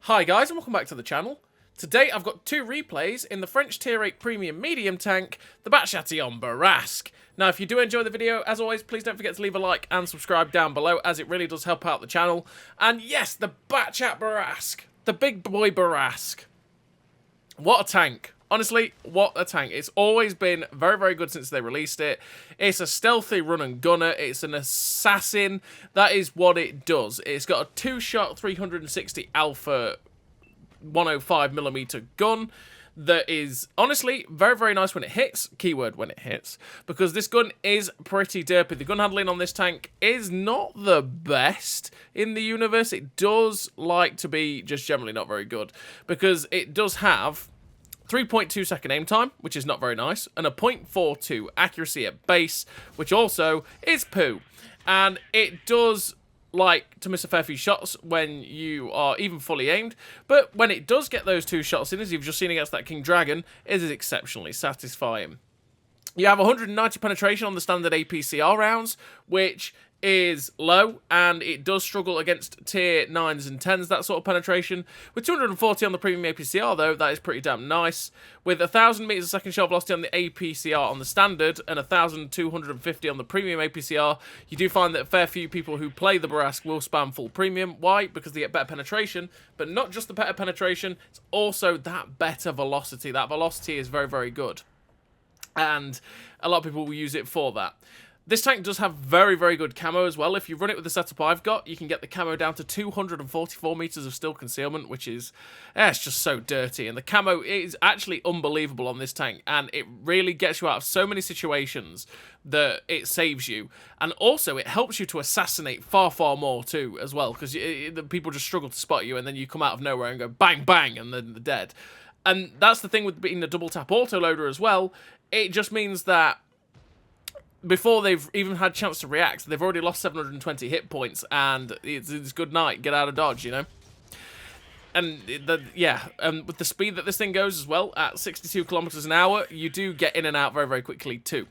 Hi guys and welcome back to the channel. Today I've got two replays in the French Tier 8 Premium Medium Tank, the Batchatillon Bourrasque. Now if you do enjoy the video, as always, please don't forget to leave a like and subscribe down below as it really does help out the channel. And yes, the Batchat Bourrasque, the big boy Bourrasque. What a tank. Honestly, what a tank. It's always been very, very good since they released it. It's a stealthy run and gunner. It's an assassin. That is what it does. It's got a two-shot 360 Alpha 105mm gun that is, honestly, very, very nice when it hits. Keyword when it hits. Because this gun is pretty derpy. The gun handling on this tank is not the best in the universe. It does like to be just generally not very good. Because it does have 3.2 second aim time, which is not very nice, and a 0.42 accuracy at base, which also is poo. And it does like to miss a fair few shots when you are even fully aimed, but when it does get those two shots in, as you've just seen against that King Dragon, it is exceptionally satisfying. You have 190 penetration on the standard APCR rounds, which is low, and it does struggle against tier 9s and 10s, that sort of penetration. With 240 on the premium APCR, though, that is pretty damn nice. With 1,000 meters a second shell velocity on the APCR on the standard, and 1,250 on the premium APCR, you do find that a fair few people who play the Bourrasque will spam full premium. Why? Because they get better penetration, but not just the better penetration, it's also that better velocity. That velocity is very, very good. And a lot of people will use it for that. This tank does have very, very good camo as well. If you run it with the setup I've got, you can get the camo down to 244 meters of still concealment, which is, it's just so dirty. And the camo is actually unbelievable on this tank, and it really gets you out of so many situations that it saves you. And also, it helps you to assassinate far, far more too, as well, because the people just struggle to spot you, and then you come out of nowhere and go bang, bang, and then they're dead. And that's the thing with being a double tap autoloader as well. It just means that before they've even had a chance to react, they've already lost 720 hit points, and it's good night, get out of dodge, you know? And, with the speed that this thing goes as well, at 62 kilometers an hour, you do get in and out very, very quickly too.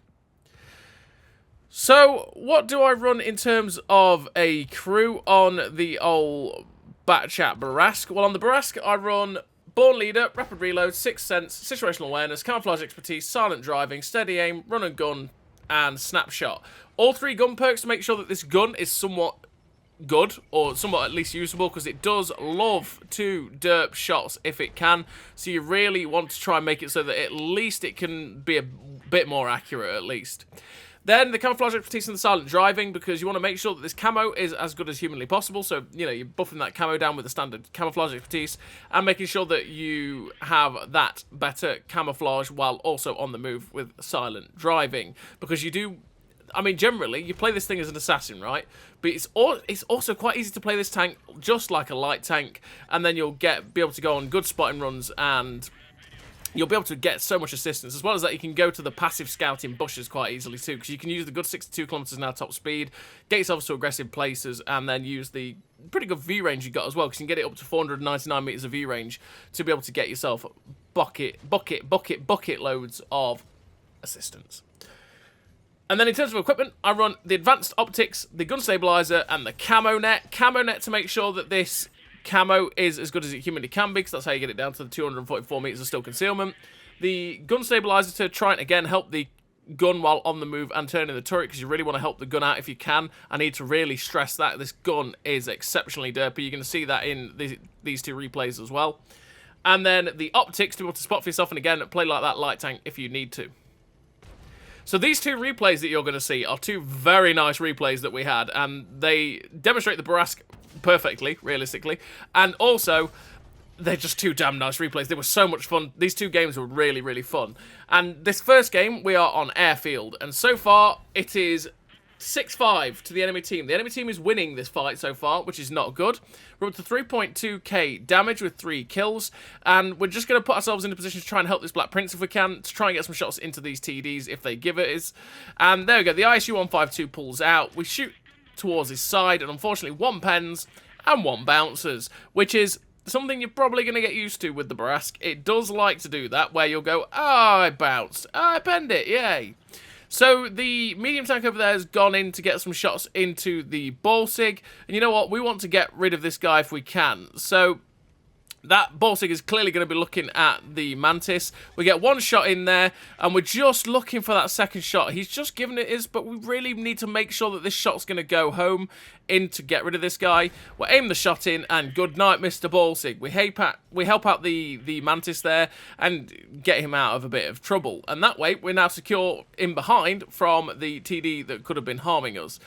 So, what do I run in terms of a crew on the old Batchat Bourrasque? Well, on the Bourrasque, I run Born Leader, Rapid Reload, Sixth Sense, Situational Awareness, Camouflage Expertise, Silent Driving, Steady Aim, Run and Gun, and Snapshot. All three gun perks to make sure that this gun is somewhat good, or somewhat at least usable, because it does love to derp shots if it can, so you really want to try and make it so that at least it can be a bit more accurate at least. Then the Camouflage Expertise and the Silent Driving, because you want to make sure that this camo is as good as humanly possible. So, you know, you're buffing that camo down with the standard Camouflage Expertise and making sure that you have that better camouflage while also on the move with Silent Driving. Because you do, I mean, generally, you play this thing as an assassin, right? But it's also quite easy to play this tank just like a light tank, and then you'll be able to go on good spotting runs, and you'll be able to get so much assistance. As well as that, you can go to the passive scouting bushes quite easily too, because you can use the good 62 kilometers an hour top speed, get yourself to aggressive places, and then use the pretty good view range you got as well, because you can get it up to 499 meters of view range to be able to get yourself bucket loads of assistance. And then in terms of equipment, I run the advanced optics, the gun stabilizer, and the camo net. Camo net to make sure that this camo is as good as it humanly can be, because that's how you get it down to the 244 meters of still concealment. The gun stabilizer to try and again help the gun while on the move and turning the turret, because you really want to help the gun out if you can. I need to really stress that this gun is exceptionally derpy. You're going to see that in these two replays as well. And then the optics to be able to spot for yourself, and again play like that light tank if you need to. So these two replays that you're going to see are two very nice replays that we had, and they demonstrate the Bourrasque perfectly, realistically, and also they're just two damn nice replays. They were so much fun. These two games were really, really fun. And this first game, we are on Airfield, and so far it is 6-5 to the enemy team. The enemy team is winning this fight so far, which is not good. We're up to 3.2k damage with 3 kills, and we're just going to put ourselves in a position to try and help this Black Prince if we can, to try and get some shots into these TDs if they give it us. And there we go, the ISU 152 pulls out. We shoot towards his side, and unfortunately 1 pens and 1 bouncers, which is something you're probably going to get used to with the Bourrasque. It does like to do that, where you'll go, oh, I bounced, oh, I penned it, yay. So the medium tank over there has gone in to get some shots into the ball sig. And you know what? We want to get rid of this guy if we can. So That Bourrasque is clearly going to be looking at the Mantis. We get one shot in there, and we're just looking for that second shot. He's just given it his, but we really need to make sure that this shot's going to go home in to get rid of this guy. We'll aim the shot in, and good night, Mr. Bourrasque. We help out the Mantis there and get him out of a bit of trouble. And that way, we're now secure in behind from the TD that could have been harming us.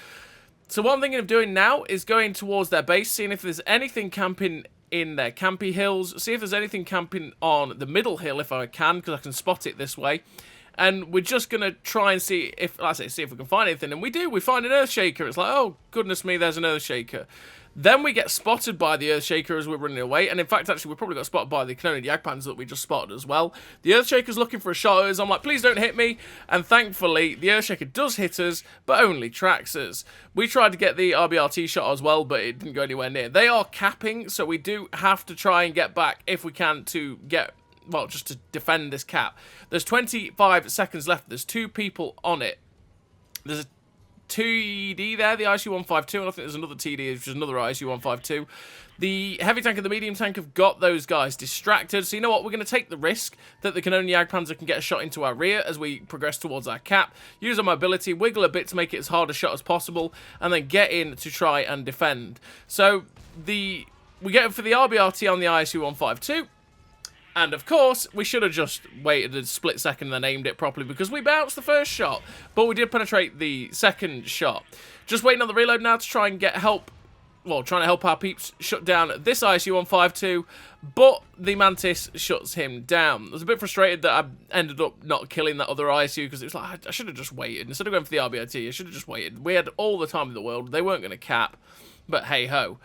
So what I'm thinking of doing now is going towards their base, seeing if there's anything camping in their campy hills, see if there's anything camping on the middle hill if I can, because I can spot it this way. And we're just going to try and see if, like I say, see if we can find anything. And we do, we find an Earthshaker. It's like, oh, goodness me, there's an Earthshaker. Then we get spotted by the Earthshaker as we're running away. And in fact, actually, we probably got spotted by the Canonian Jagdpanzer that we just spotted as well. The Earthshaker's looking for a shot at us. I'm like, please don't hit me. And thankfully, the Earthshaker does hit us, but only tracks us. We tried to get the RBRT shot as well, but it didn't go anywhere near. They are capping, so we do have to try and get back if we can to get, well, just to defend this cap. There's 25 seconds left. There's 2 people on it. There's a TD there, the ISU-152, and I think there's another TD, which is another ISU-152. The heavy tank and the medium tank have got those guys distracted, so you know what, we're going to take the risk that the Canonian Jagdpanzer can get a shot into our rear as we progress towards our cap, use our mobility, wiggle a bit to make it as hard a shot as possible, and then get in to try and defend. So, we get for the RBRT on the ISU-152, and of course, we should have just waited a split second and then aimed it properly because we bounced the first shot. But we did penetrate the second shot. Just waiting on the reload now to try and get help. Well, trying to help our peeps shut down this ISU-152. But the Mantis shuts him down. I was a bit frustrated that I ended up not killing that other ISU because it was like, I should have just waited. Instead of going for the RBRT, I should have just waited. We had all the time in the world. They weren't going to cap. But hey-ho.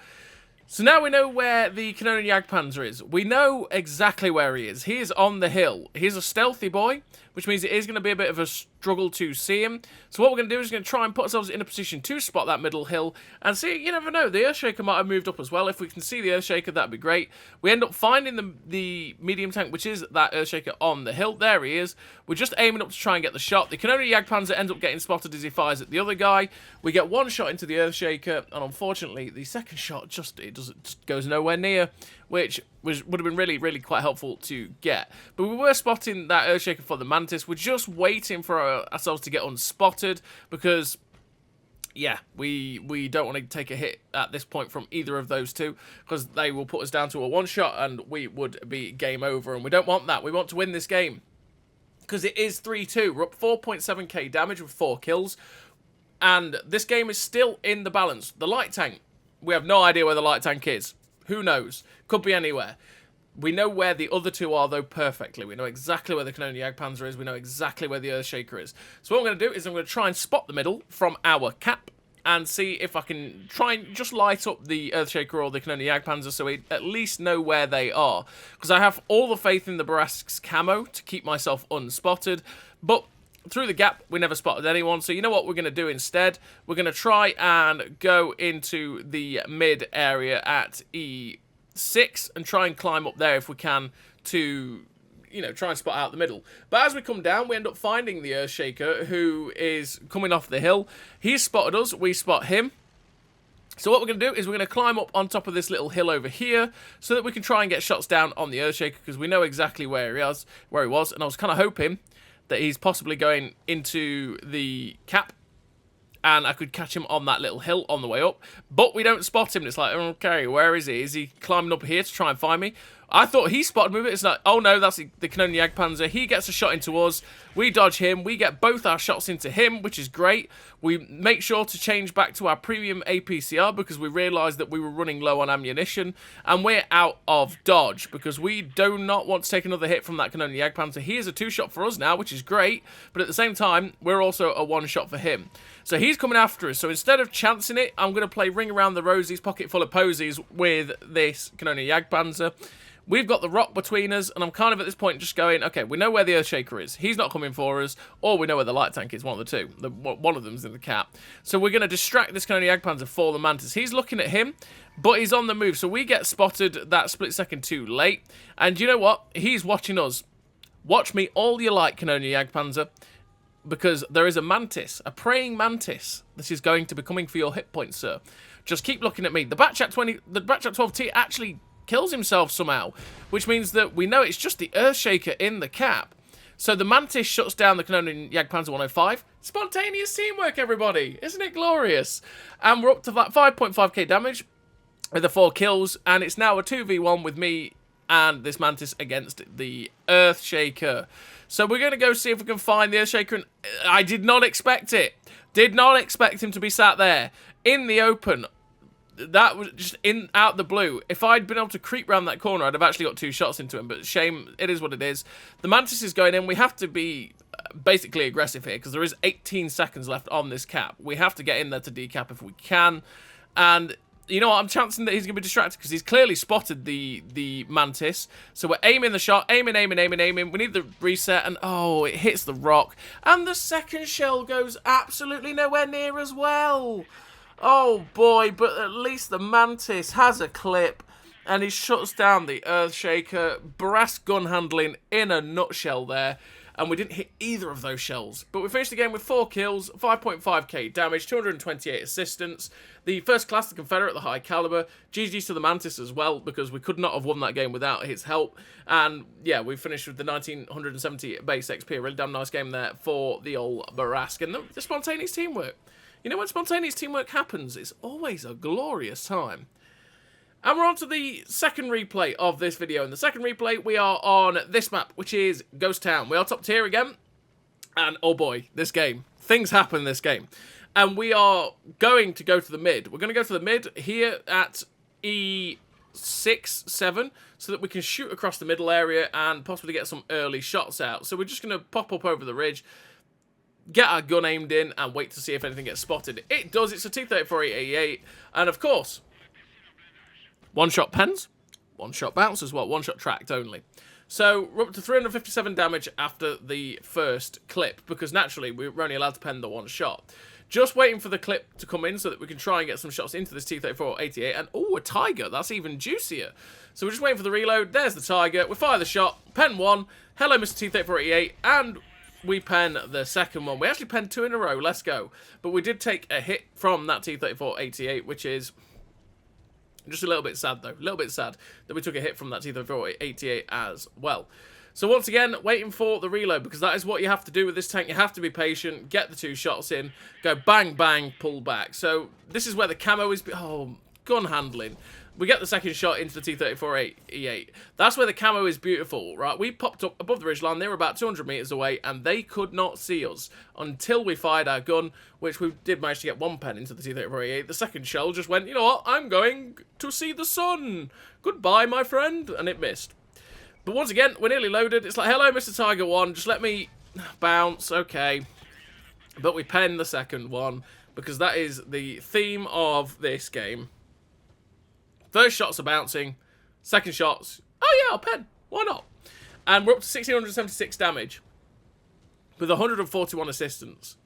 So now we know where the Canonian Jagdpanzer is. We know exactly where he is. He is on the hill. He's a stealthy boy, which means it is going to be a bit of a struggle to see him. So what we're going to do is going to try and put ourselves in a position to spot that middle hill and see, you never know, the Earthshaker might have moved up as well. If we can see the Earthshaker, that'd be great. We end up finding the medium tank, which is that Earthshaker on the hill. There he is. We're just aiming up to try and get the shot. The Canonian Jagdpanzer ends up getting spotted as he fires at the other guy. We get one shot into the Earthshaker, and unfortunately, the second shot just goes nowhere near, which would have been really, really quite helpful to get. But we were spotting that Earthshaker for the Mantis. We're just waiting for ourselves to get unspotted because, yeah, we don't want to take a hit at this point from either of those two because they will put us down to a one-shot and we would be game over, and we don't want that. We want to win this game because it is 3-2. We're up 4.7k damage with 4 kills, and this game is still in the balance. The light tank, we have no idea where the light tank is. Who knows? Could be anywhere. We know where the other two are, though, perfectly. We know exactly where the Canonian Jagdpanzer is. We know exactly where the Earthshaker is. So what I'm going to do is I'm going to try and spot the middle from our cap and see if I can try and just light up the Earthshaker or the Canonian Jagdpanzer so we at least know where they are. Because I have all the faith in the Bourrasque's camo to keep myself unspotted. But through the gap, we never spotted anyone. So you know what we're going to do instead? We're going to try and go into the mid area at E6 and try and climb up there if we can to, you know, try and spot out the middle. But as we come down, we end up finding the Earthshaker, who is coming off the hill. He's spotted us. We spot him. So what we're going to do is we're going to climb up on top of this little hill over here so that we can try and get shots down on the Earthshaker because we know exactly where he was. And I was kind of hoping that he's possibly going into the cap and I could catch him on that little hill on the way up. But we don't spot him. It's like, okay, where is he? Is he climbing up here to try and find me? I thought he spotted me, but it's like, oh no, that's the Canonian Jagdpanzer. He gets a shot into us. We dodge him. We get both our shots into him, which is great. We make sure to change back to our premium APCR because we realised that we were running low on ammunition. And we're out of dodge because we do not want to take another hit from that Canonian Jagdpanzer. He is a 2-shot for us now, which is great. But at the same time, we're also a 1-shot for him. So he's coming after us. So instead of chancing it, I'm going to play Ring Around the Rosies, Pocket Full of Posies with this Canonian Jagdpanzer. We've got the rock between us, and I'm kind of at this point just going, okay, we know where the Earthshaker is. He's not coming for us, or we know where the light tank is, one of the two. One of them's in the cap. So we're going to distract this Canonian Jagdpanzer for the Mantis. He's looking at him, but he's on the move. So we get spotted that split second too late. And you know what? He's watching us. Watch me all you like, Canonian Jagdpanzer, because there is a Mantis, a praying Mantis, that is going to be coming for your hit points, sir. Just keep looking at me. The Batchat 12T actually kills himself somehow, which means that we know it's just the Earthshaker in the cap. So the Mantis shuts down the Canonian Jagdpanzer 105. Spontaneous teamwork, everybody. Isn't it glorious? And we're up to that 5.5k damage with the 4 kills, and it's now a 2v1 with me and this Mantis against the Earthshaker. So we're going to go see if we can find the Earthshaker, and I did not expect it. Did not expect him to be sat there in the open. That was just out the blue. If I'd been able to creep around that corner, I'd have actually got 2 shots into him, but shame, it is what it is. The Mantis is going in. We have to be basically aggressive here, because there is 18 seconds left on this cap. We have to get in there to decap if we can, and you know what, I'm chancing that he's going to be distracted because he's clearly spotted the Mantis. So we're aiming the shot, aiming. We need the reset, and oh, it hits the rock. And the second shell goes absolutely nowhere near as well. Oh boy, but at least the Mantis has a clip, and he shuts down the Earthshaker. Bourrasque gun handling in a nutshell there. And we didn't hit either of those shells. But we finished the game with 4 kills, 5.5k damage, 228 assistance. The first class, the Confederate, the high caliber. GG's to the Mantis as well, because we could not have won that game without his help. And yeah, we finished with the 1970 base XP. A really damn nice game there for the old Bourrasque. And the spontaneous teamwork. You know, when spontaneous teamwork happens, it's always a glorious time. And we're on to the second replay of this video. In the second replay, we are on this map, which is Ghost Town. We are top tier again. And oh boy, this game. Things happen in this game. And we are going to go to the mid. We're going to go to the mid here at E6, 7, so that we can shoot across the middle area and possibly get some early shots out. So we're just going to pop up over the ridge, get our gun aimed in, and wait to see if anything gets spotted. It does. It's a T-34-888. And of course, one-shot pens, one-shot bounce as well, one-shot tracked only. So we're up to 357 damage after the first clip, because naturally we're only allowed to pen the one shot. Just waiting for the clip to come in so that we can try and get some shots into this T-34-88. And oh, a Tiger, that's even juicier. So we're just waiting for the reload. There's the Tiger. We fire the shot, pen one. Hello, Mr. T-34-88, and we pen the second one. We actually penned 2 in a row. Let's go. But we did take a hit from that T-34-88, which is just a little bit sad, though. A little bit sad that we took a hit from that T-34-88 as well. So once again, waiting for the reload, because that is what you have to do with this tank. You have to be patient, get the 2 shots in, go bang, bang, pull back. So this is where the camo is. Oh, gun handling. We get the second shot into the T-34-88. That's where the camo is beautiful, right? We popped up above the ridgeline. They were about 200 meters away, and they could not see us until we fired our gun, which we did manage to get 1 pen into the T-34-88. The second shell just went, you know what? I'm going to see the sun. Goodbye, my friend. And it missed. But once again, we're nearly loaded. It's like, hello, Mr. Tiger 1. Just let me bounce. Okay. But we pen the second one, because that is the theme of this game. First shots are bouncing. Second shots, oh yeah, I'll pen. Why not? And we're up to 1,676 damage with 141 assistance.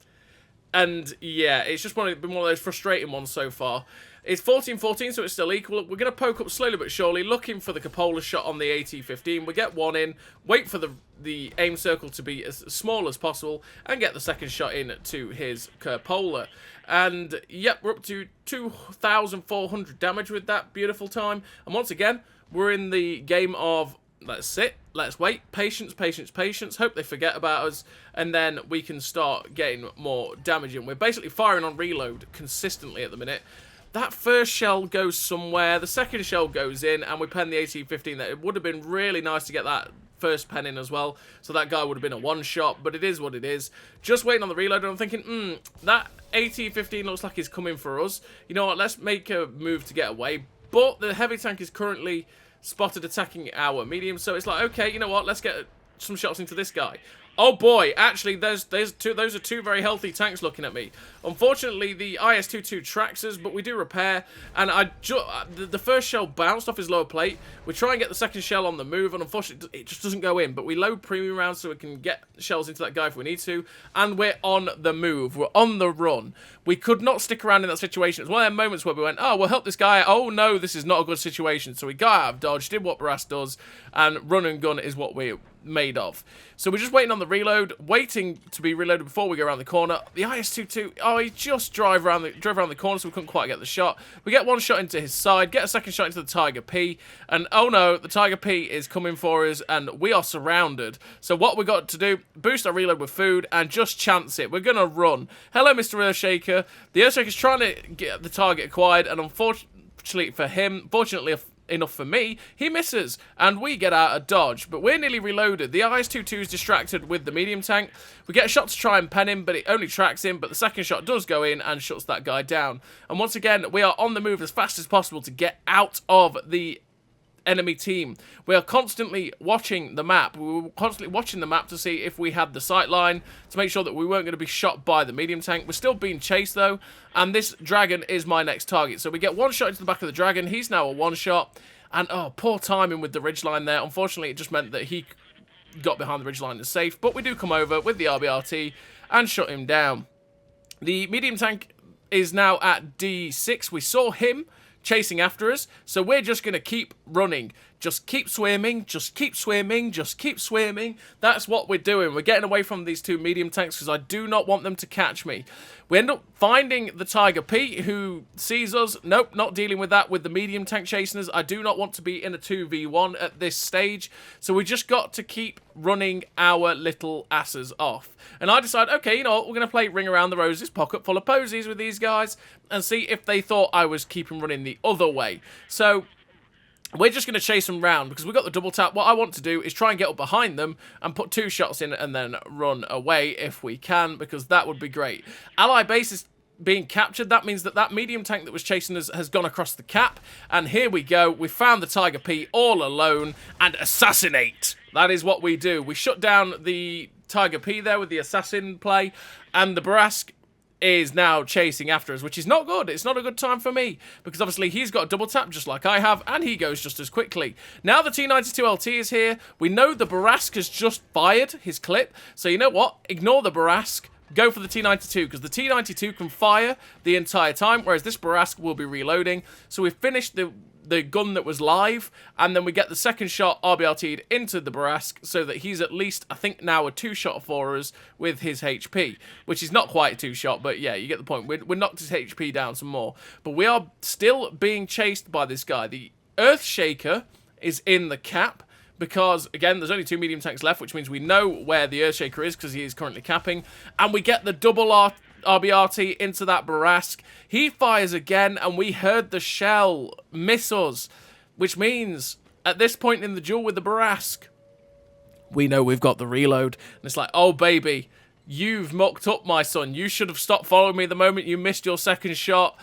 And yeah, it's just been one of those frustrating ones so far. It's 14-14, so it's still equal. We're going to poke up slowly but surely, looking for the cupola shot on the AT-15. We get 1 in, wait for the aim circle to be as small as possible, and get the second shot in to his cupola. And yep, we're up to 2,400 damage with that beautiful time. And once again, we're in the game of let's sit, let's wait, patience, patience, patience, hope they forget about us, and then we can start getting more damage in. We're basically firing on reload consistently at the minute. That first shell goes somewhere, the second shell goes in, and we pen the AT-15. That it would have been really nice to get that first pen in as well, so that guy would have been a one-shot, but it is what it is. Just waiting on the reload, and I'm thinking, that AT-15 looks like he's coming for us. You know what, let's make a move to get away, but the heavy tank is currently spotted attacking our medium, so it's like, okay, you know what, let's get some shots into this guy. Oh boy, actually, those are 2 very healthy tanks looking at me. Unfortunately, the IS-22 tracks us, but we do repair, and the first shell bounced off his lower plate. We try and get the second shell on the move, and unfortunately, it just doesn't go in, but we load premium rounds so we can get shells into that guy if we need to, and we're on the move. We're on the run. We could not stick around in that situation. It's one of them moments where we went, oh, we'll help this guy. Oh, no, this is not a good situation. So we got out of dodge, did what Bourrasque does, and run and gun is what we're made of. So we're just waiting on the reload, waiting to be reloaded before we go around the corner. The IS-22, oh, he just drove around the corner, so we couldn't quite get the shot. We get one shot into his side, get a second shot into the Tiger P, and oh no, the Tiger P is coming for us, and we are surrounded. So what we got to do, boost our reload with food, and just chance it. We're going to run. Hello, Mr. Earthshaker. The Earthshaker's trying to get the target acquired, and unfortunately for him, fortunately enough for me, he misses, and we get out of dodge. But we're nearly reloaded. The IS-22 is distracted with the medium tank. We get a shot to try and pen him, but it only tracks him, but the second shot does go in and shuts that guy down. And once again, we are on the move as fast as possible to get out of the enemy team. We are constantly watching the map. We were constantly watching the map to see if we had the sight line, to make sure that we weren't going to be shot by the medium tank. We're still being chased though, and this dragon is my next target. So we get one shot into the back of the dragon. He's now a one shot, and oh, poor timing with the ridgeline there. Unfortunately, it just meant that he got behind the ridgeline and safe, but we do come over with the RBRT and shut him down. The medium tank is now at D6. We saw him chasing after us, so we're just going to keep running. Just keep swimming, just keep swimming, just keep swimming. That's what we're doing. We're getting away from these two medium tanks because I do not want them to catch me. We end up finding the Tiger P, who sees us. Nope, not dealing with that with the medium tank chasing us. I do not want to be in a 2v1 at this stage, so we just got to keep running our little asses off. And I decided, okay, you know what, we're going to play Ring Around the Roses, pocket full of posies with these guys, and see if they thought I was keeping running the other way. So we're just going to chase them round because we've got the double tap. What I want to do is try and get up behind them and put two shots in and then run away if we can, because that would be great. Ally base is being captured. That means that that medium tank that was chasing us has gone across the cap. And here we go. We found the Tiger P all alone and assassinate. That is what we do. We shut down the Tiger P there with the assassin play, and the Bourrasque is now chasing after us, which is not good. It's not a good time for me, because obviously he's got a double tap just like I have, and he goes just as quickly. Now the T92LT is here. We know the Bourrasque has just fired his clip, so you know what? Ignore the Bourrasque. Go for the T92, because the T92 can fire the entire time, whereas this Bourrasque will be reloading. So we've finished the gun that was live, and then we get the second shot RBRT'd into the Bourrasque, so that he's at least, I think, now a two-shot for us with his HP, which is not quite a two-shot, but yeah, you get the point. We knocked his HP down some more, but we are still being chased by this guy. The Earthshaker is in the cap, because, again, there's only two medium tanks left, which means we know where the Earthshaker is, because he is currently capping, and we get the double RBRT into that Bourrasque. He fires again, and we heard the shell miss us, which means at this point in the duel with the Bourrasque, we know we've got the reload. And it's like, oh baby, you've mucked up, my son. You should have stopped following me the moment you missed your second shot.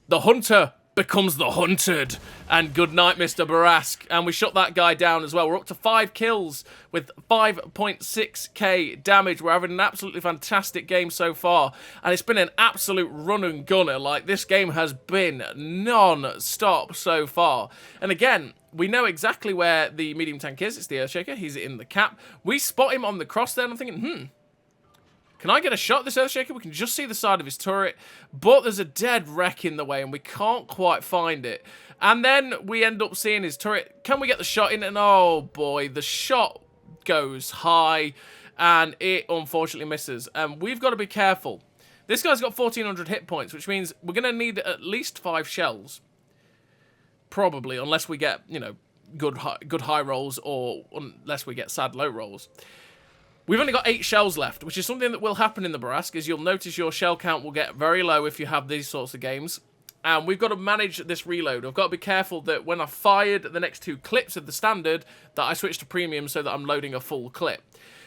The hunter becomes the hunted, and good night, Mr. Bourrasque. And we shut that guy down as well. We're up to 5 kills with 5.6k damage. We're having an absolutely fantastic game so far, and it's been an absolute run and gunner. Like, this game has been non-stop so far. And again, we know exactly where the medium tank is. It's the Earthshaker. He's in the cap. We spot him on the cross there, and I'm thinking, can I get a shot at this Earthshaker? We can just see the side of his turret, but there's a dead wreck in the way, and we can't quite find it. And then we end up seeing his turret. Can we get the shot in? And oh boy, the shot goes high, and it unfortunately misses. And we've got to be careful. This guy's got 1,400 hit points, which means we're going to need at least 5 shells. Probably, unless we get, you know, good high rolls, or unless we get sad low rolls. We've only got 8 shells left, which is something that will happen in the Bourrasque, is you'll notice your shell count will get very low if you have these sorts of games. And we've got to manage this reload. I've got to be careful that when I fired the next 2 clips of the standard, that I switch to premium so that I'm loading a full clip.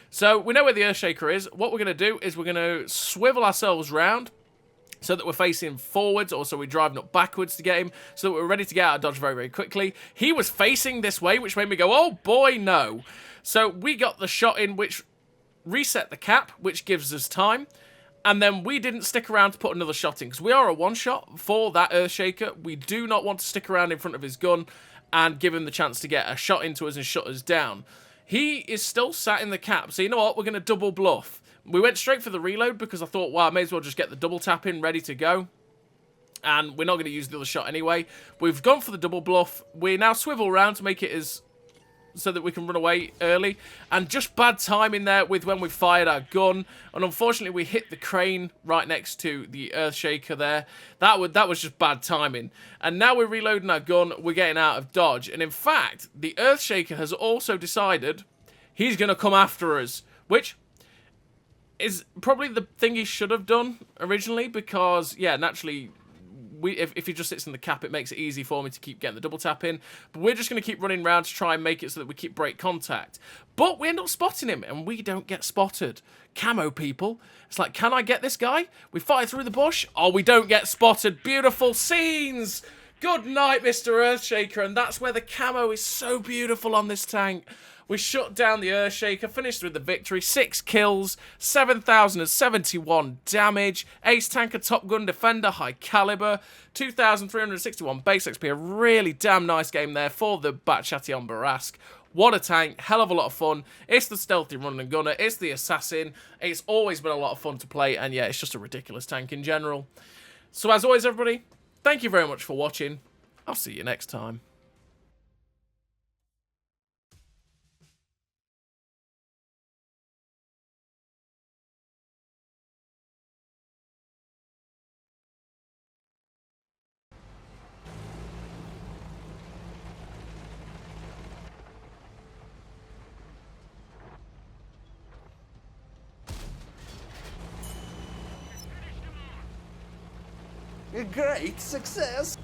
So we know where the Earthshaker is. What we're going to do is we're going to swivel ourselves round so that we're facing forwards, or so we're driving up backwards to get him, so that we're ready to get out of dodge very, very quickly. He was facing this way, which made me go, oh boy, no. So we got the shot in, which reset the cap, which gives us time, and then we didn't stick around to put another shot in, because we are a one-shot for that Earthshaker. We do not want to stick around in front of his gun and give him the chance to get a shot into us and shut us down. He is still sat in the cap, so you know what, we're going to double bluff. We went straight for the reload, because I thought, well, I may as well just get the double tap in, ready to go, and we're not going to use the other shot anyway. We've gone for the double bluff. We now swivel around to make it as so that we can run away early. And just bad timing there with when we fired our gun. And unfortunately, we hit the crane right next to the Earthshaker there. That was just bad timing. And now we're reloading our gun. We're getting out of dodge. And in fact, the Earthshaker has also decided he's going to come after us, which is probably the thing he should have done originally, because, yeah, naturally, if he just sits in the cap, it makes it easy for me to keep getting the double tap in. But we're just going to keep running around to try and make it so that we keep break contact. But we end up spotting him, and we don't get spotted. Camo people. It's like, can I get this guy? We fire through the bush. Oh, we don't get spotted. Beautiful scenes. Good night, Mr. Earthshaker. And that's where the camo is so beautiful on this tank. We shut down the Earthshaker, finished with the victory, 6 kills, 7,071 damage, Ace Tanker, Top Gun, Defender, High Caliber, 2,361 base XP. A really damn nice game there for the Batchatty on Bourrasque. What a tank, hell of a lot of fun. It's the stealthy run and gunner, it's the assassin. It's always been a lot of fun to play, and yeah, it's just a ridiculous tank in general. So as always, everybody, thank you very much for watching. I'll see you next time. A great success!